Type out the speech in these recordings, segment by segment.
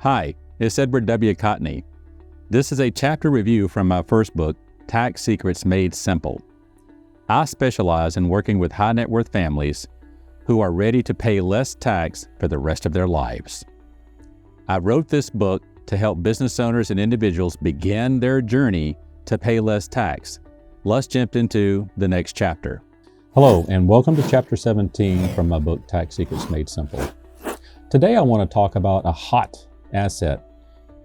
Hi, it's Edward W. Cotney. This is a chapter review from my first book, Tax Secrets Made Simple. I specialize in working with high net worth families who are ready to pay less tax for the rest of their lives. I wrote this book to help business owners and individuals begin their journey to pay less tax. Let's jump into the next chapter. Hello, and welcome to Chapter 17 from my book, Tax Secrets Made Simple. Today I want to talk about a hot asset.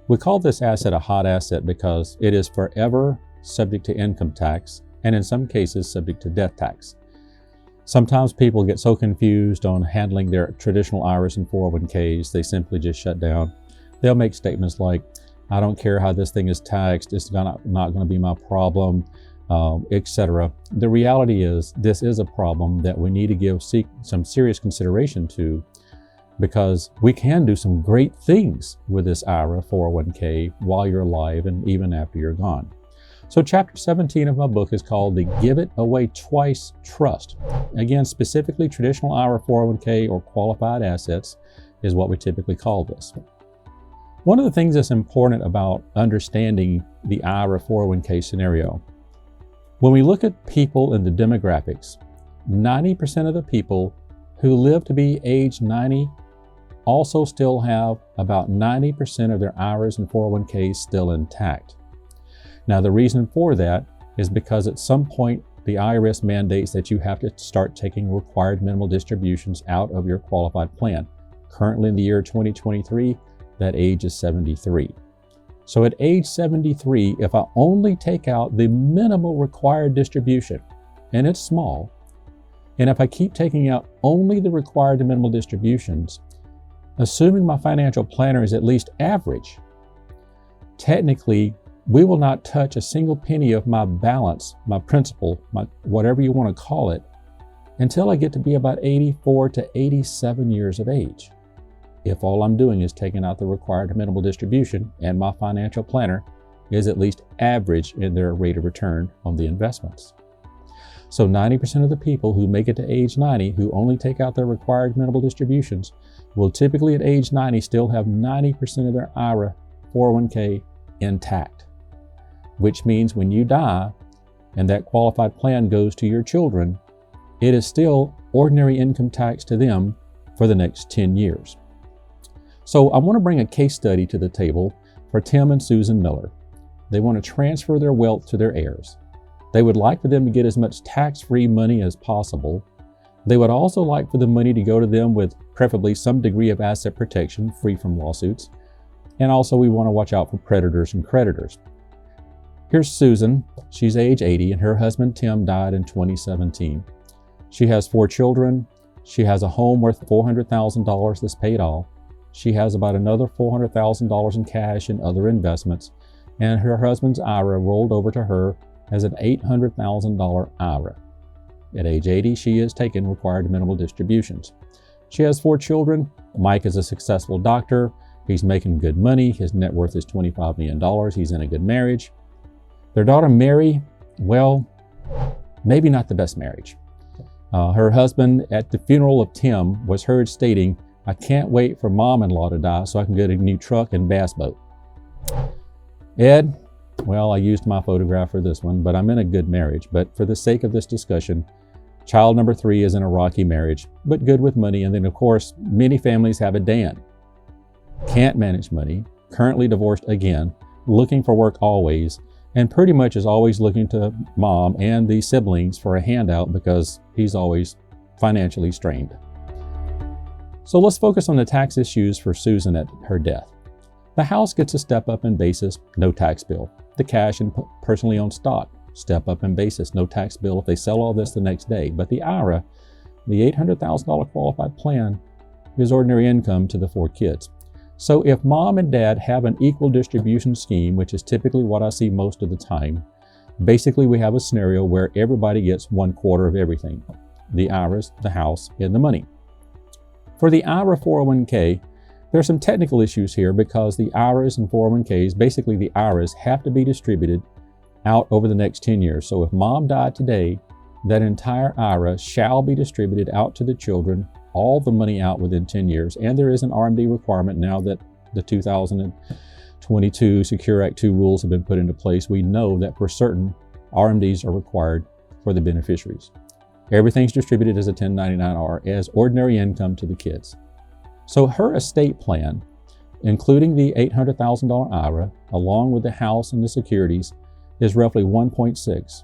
We call this asset a hot asset because it is forever subject to income tax and in some cases subject to death tax. Sometimes people get so confused on handling their traditional IRAs and 401ks, they simply just shut down. They'll make statements like, I don't care how this thing is taxed, it's not going to be my problem, etc. The reality is this is a problem that we need to give some serious consideration to, because we can do some great things with this IRA 401k while you're alive and even after you're gone. So chapter 17 of my book is called the Give It Away Twice Trust. Again, specifically traditional IRA 401k or qualified assets is what we typically call this. One of the things that's important about understanding the IRA 401k scenario, when we look at people in the demographics, 90% of the people who live to be age 90 also still have about 90% of their IRAs and 401ks still intact. Now, the reason for that is because at some point the IRS mandates that you have to start taking required minimal distributions out of your qualified plan. Currently in the year 2023, that age is 73. So at age 73, if I only take out the minimal required distribution, and it's small, and if I keep taking out only the required minimal distributions, assuming my financial planner is at least average, technically, we will not touch a single penny of my balance, my principal, my whatever you want to call it, until I get to be about 84 to 87 years of age. If all I'm doing is taking out the required minimal distribution and my financial planner is at least average in their rate of return on the investments. So 90% of the people who make it to age 90 who only take out their required minimal distributions will typically at age 90 still have 90% of their IRA 401k intact, which means when you die and that qualified plan goes to your children, it is still ordinary income tax to them for the next 10 years. So I want to bring a case study to the table for Tim and Susan Miller. They want to transfer their wealth to their heirs. They would like for them to get as much tax-free money as possible. They would also like for the money to go to them with preferably some degree of asset protection, free from lawsuits. And also we want to watch out for predators and creditors. Here's Susan. She's age 80 and her husband Tim died in 2017. She has 4 children. She has a home worth $400,000 that's paid off. She has about another $400,000 in cash and other investments. And her husband's IRA rolled over to her as an $800,000 IRA. At age 80, she has taken required minimal distributions. She has 4 children. Mike is a successful doctor. He's making good money. His net worth is $25 million. He's in a good marriage. Their daughter Mary, well, maybe not the best marriage. Her husband at the funeral of Tim was heard stating, I can't wait for mom-in-law to die so I can get a new truck and bass boat. Ed, well, I used my photograph for this one, but I'm in a good marriage. But for the sake of this discussion, child number 3 is in a rocky marriage, but good with money. And then, of course, many families have a Dan. Can't manage money, currently divorced again, looking for work always, and pretty much is always looking to mom and the siblings for a handout because he's always financially strained. So let's focus on the tax issues for Susan at her death. The house gets a step up in basis, no tax bill. The cash and personally owned stock, step up in basis, no tax bill if they sell all this the next day. But the IRA, the $800,000 qualified plan, is ordinary income to the 4 kids. So if mom and dad have an equal distribution scheme, which is typically what I see most of the time, basically we have a scenario where everybody gets 1/4 of everything. The IRAs, the house, and the money. For the IRA 401k, there are some technical issues here because the IRAs and 401ks, basically the IRAs, have to be distributed out over the next 10 years. So if mom died today, that entire IRA shall be distributed out to the children, all the money out within 10 years. And there is an RMD requirement now that the 2022 Secure Act 2 rules have been put into place, we know that for certain, RMDs are required for the beneficiaries. Everything's distributed as a 1099-R as ordinary income to the kids. So her estate plan, including the $800,000 IRA, along with the house and the securities, is roughly 1.6.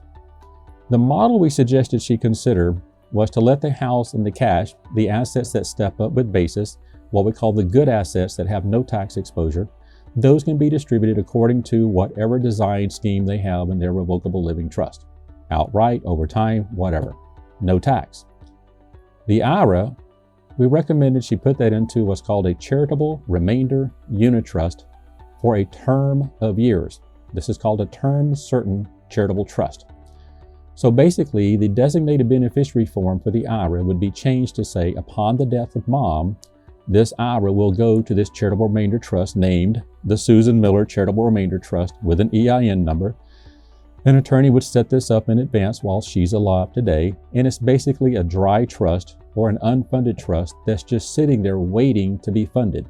The model we suggested she consider was to let the house and the cash, the assets that step up with basis, what we call the good assets that have no tax exposure, those can be distributed according to whatever design scheme they have in their revocable living trust. Outright, over time, whatever. No tax. The IRA, we recommended she put that into what's called a charitable remainder unit trust for a term of years. This is called a term certain charitable trust. So basically, the designated beneficiary form for the IRA would be changed to say, upon the death of mom, this IRA will go to this charitable remainder trust named the Susan Miller Charitable Remainder Trust with an EIN number. An attorney would set this up in advance while she's alive today, and it's basically a dry trust or an unfunded trust that's just sitting there waiting to be funded.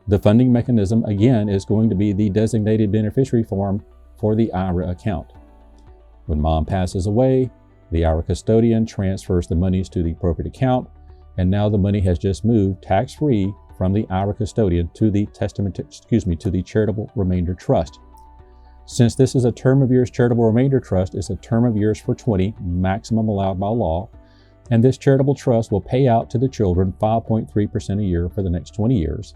The funding mechanism, again, is going to be the designated beneficiary form for the IRA account. When mom passes away, the IRA custodian transfers the monies to the appropriate account, and now the money has just moved tax-free from the IRA custodian to the to the charitable remainder trust. Since this is a term of years charitable remainder trust, it's a term of years for 20, maximum allowed by law, and this charitable trust will pay out to the children 5.3% a year for the next 20 years,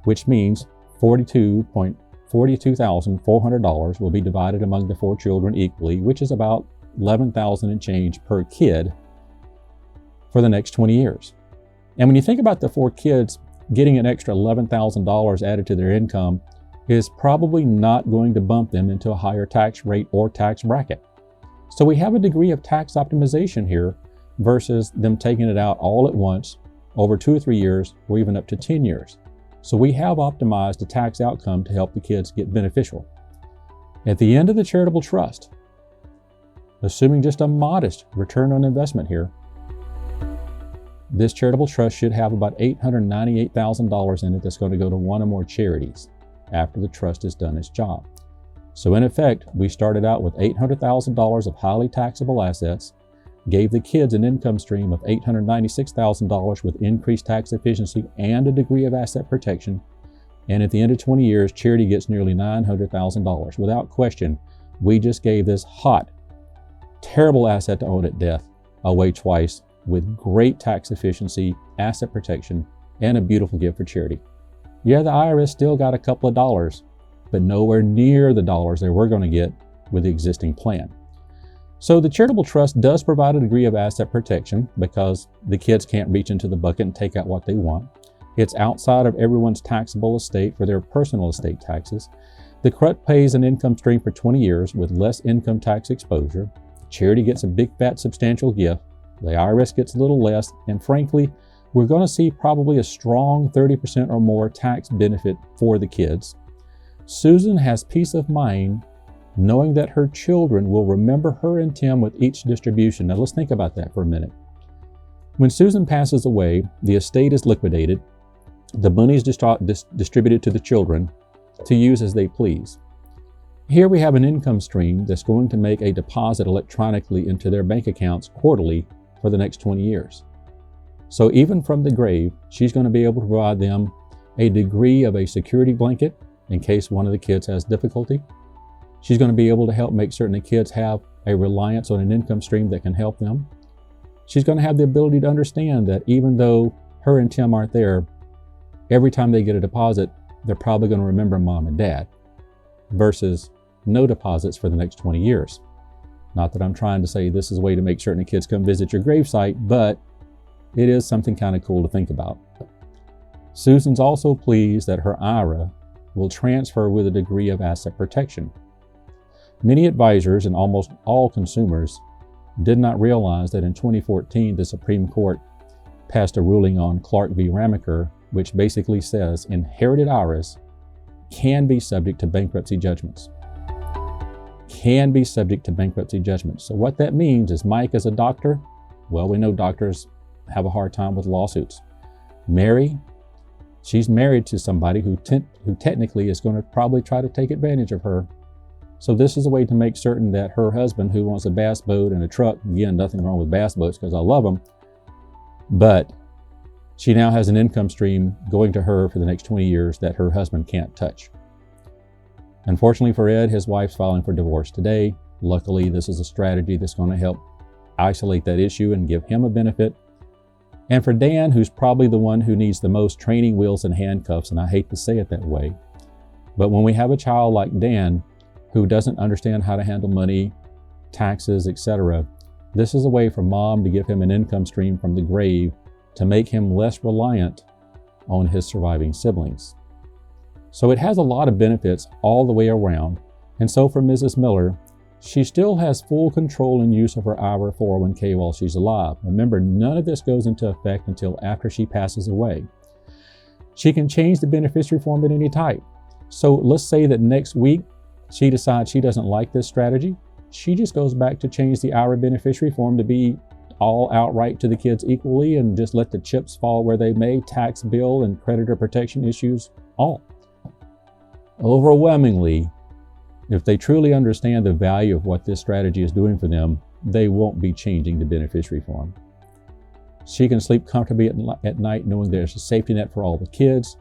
which means $42,400 will be divided among the 4 children equally, which is about $11,000 and change per kid for the next 20 years. And when you think about the 4 kids, getting an extra $11,000 added to their income is probably not going to bump them into a higher tax rate or tax bracket. So we have a degree of tax optimization here versus them taking it out all at once over 2 or 3 years or even up to 10 years. So we have optimized the tax outcome to help the kids get beneficial. At the end of the charitable trust, assuming just a modest return on investment here, this charitable trust should have about $898,000 in it that's going to go to one or more charities after the trust has done its job. So in effect, we started out with $800,000 of highly taxable assets, gave the kids an income stream of $896,000 with increased tax efficiency and a degree of asset protection, and at the end of 20 years, charity gets nearly $900,000. Without question, we just gave this hot, terrible asset to own at death away twice with great tax efficiency, asset protection, and a beautiful gift for charity. Yeah, the IRS still got a couple of dollars, but nowhere near the dollars that we're going to get with the existing plan. So the charitable trust does provide a degree of asset protection because the kids can't reach into the bucket and take out what they want. It's outside of everyone's taxable estate for their personal estate taxes. The CRUT pays an income stream for 20 years with less income tax exposure. Charity gets a big, fat, substantial gift. The IRS gets a little less, and frankly, we're going to see probably a strong 30% or more tax benefit for the kids. Susan has peace of mind knowing that her children will remember her and Tim with each distribution. Now let's think about that for a minute. When Susan passes away, the estate is liquidated. The money is distributed to the children to use as they please. Here we have an income stream that's going to make a deposit electronically into their bank accounts quarterly for the next 20 years. So even from the grave, she's going to be able to provide them a degree of a security blanket in case one of the kids has difficulty. She's going to be able to help make certain the kids have a reliance on an income stream that can help them. She's going to have the ability to understand that even though her and Tim aren't there, every time they get a deposit, they're probably going to remember mom and dad versus no deposits for the next 20 years. Not that I'm trying to say this is a way to make certain the kids come visit your gravesite, but it is something kind of cool to think about. Susan's also pleased that her IRA will transfer with a degree of asset protection. Many advisors and almost all consumers did not realize that in 2014, the Supreme Court passed a ruling on Clark v. Ramaker, which basically says inherited IRAs can be subject to bankruptcy judgments. Can be subject to bankruptcy judgments. So what that means is Mike is a doctor. Well, we know doctors have a hard time with lawsuits. Mary, She's married to somebody who technically is going to probably try to take advantage of her. So this is a way to make certain that her husband, who wants a bass boat and a truck, again, nothing wrong with bass boats because I love them, but she now has an income stream going to her for the next 20 years that her husband can't touch. Unfortunately for Ed, his wife's filing for divorce today. Luckily, this is a strategy that's going to help isolate that issue and give him a benefit. And for Dan, who's probably the one who needs the most training wheels and handcuffs, and I hate to say it that way, but when we have a child like Dan who doesn't understand how to handle money, taxes, etc., this is a way for mom to give him an income stream from the grave to make him less reliant on his surviving siblings. So it has a lot of benefits all the way around. And so for Mrs. Miller, she still has full control and use of her IRA 401k while she's alive. Remember, none of this goes into effect until after she passes away. She can change the beneficiary form at any time. So let's say that next week she decides she doesn't like this strategy. She just goes back to change the IRA beneficiary form to be all outright to the kids equally and just let the chips fall where they may, tax bill and creditor protection issues, all. Overwhelmingly, if they truly understand the value of what this strategy is doing for them, they won't be changing the beneficiary form. She can sleep comfortably at night knowing there's a safety net for all the kids.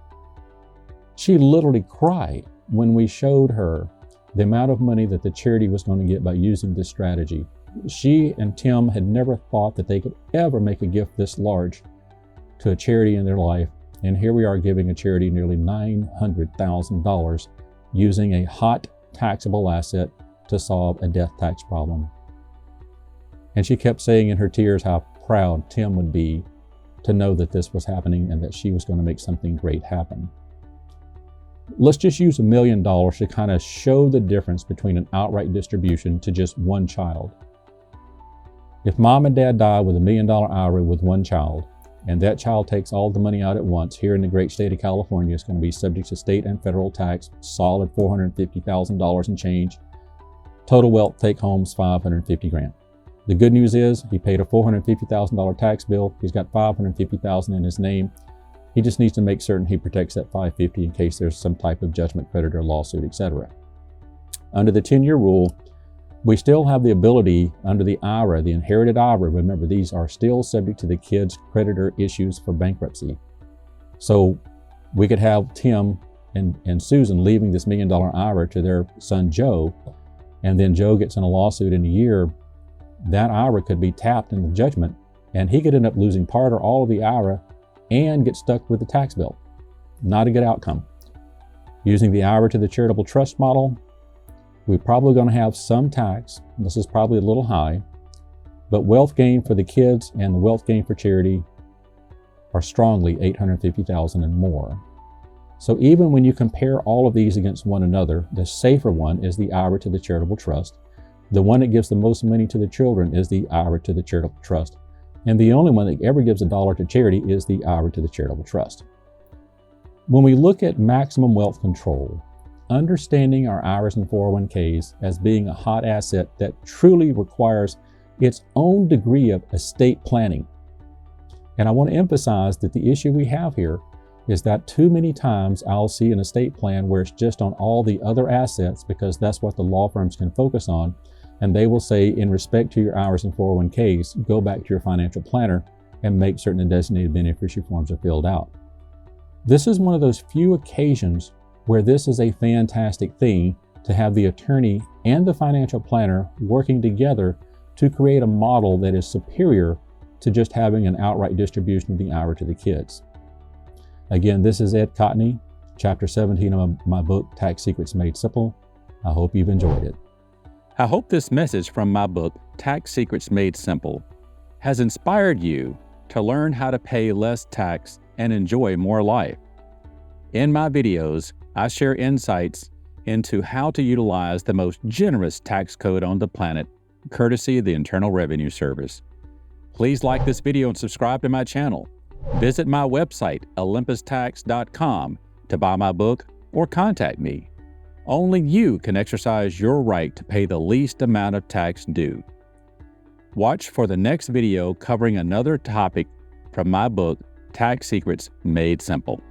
She literally cried when we showed her the amount of money that the charity was going to get by using this strategy. She and Tim had never thought that they could ever make a gift this large to a charity in their life. And here we are giving a charity nearly $900,000 using a hot taxable asset to solve a death tax problem. And she kept saying in her tears how proud Tim would be to know that this was happening and that she was going to make something great happen. Let's just use $1 million to kind of show the difference between an outright distribution to just one child. If mom and dad die with $1 million IRA with one child, and that child takes all the money out at once, here in the great state of California, it's going to be subject to state and federal tax, solid $450,000 and change. Total wealth take home's $550,000. The good news is he paid a $450,000 tax bill. He's got $550,000 in his name. He just needs to make certain he protects that $550,000 in case there's some type of judgment, creditor, lawsuit, etc. Under the 10-year rule, we still have the ability under the IRA, the inherited IRA, remember these are still subject to the kids' creditor issues for bankruptcy. So we could have Tim and Susan leaving this $1 million IRA to their son Joe, and then Joe gets in a lawsuit in a year. That IRA could be tapped in the judgment, and he could end up losing part or all of the IRA and get stuck with the tax bill. Not a good outcome. Using the IRA to the charitable trust model, we're probably going to have some tax. This is probably a little high, but wealth gain for the kids and the wealth gain for charity are strongly $850,000 and more. So even when you compare all of these against one another, the safer one is the IRA to the charitable trust. The one that gives the most money to the children is the IRA to the charitable trust. And the only one that ever gives $1 to charity is the IRA to the charitable trust. When we look at maximum wealth control, understanding our IRAs and 401ks as being a hot asset that truly requires its own degree of estate planning. And I want to emphasize that the issue we have here is that too many times I'll see an estate plan where it's just on all the other assets because that's what the law firms can focus on. And they will say, in respect to your IRAs and 401ks, go back to your financial planner and make certain the designated beneficiary forms are filled out. This is one of those few occasions where this is a fantastic thing to have the attorney and the financial planner working together to create a model that is superior to just having an outright distribution of the IRA to the kids. Again, this is Ed Cotney, Chapter 17 of my book, Tax Secrets Made Simple. I hope you've enjoyed it. I hope this message from my book, Tax Secrets Made Simple, has inspired you to learn how to pay less tax and enjoy more life. In my videos, I share insights into how to utilize the most generous tax code on the planet, courtesy of the Internal Revenue Service. Please like this video and subscribe to my channel. Visit my website, olympustax.com, to buy my book or contact me. Only you can exercise your right to pay the least amount of tax due. Watch for the next video covering another topic from my book, Tax Secrets Made Simple.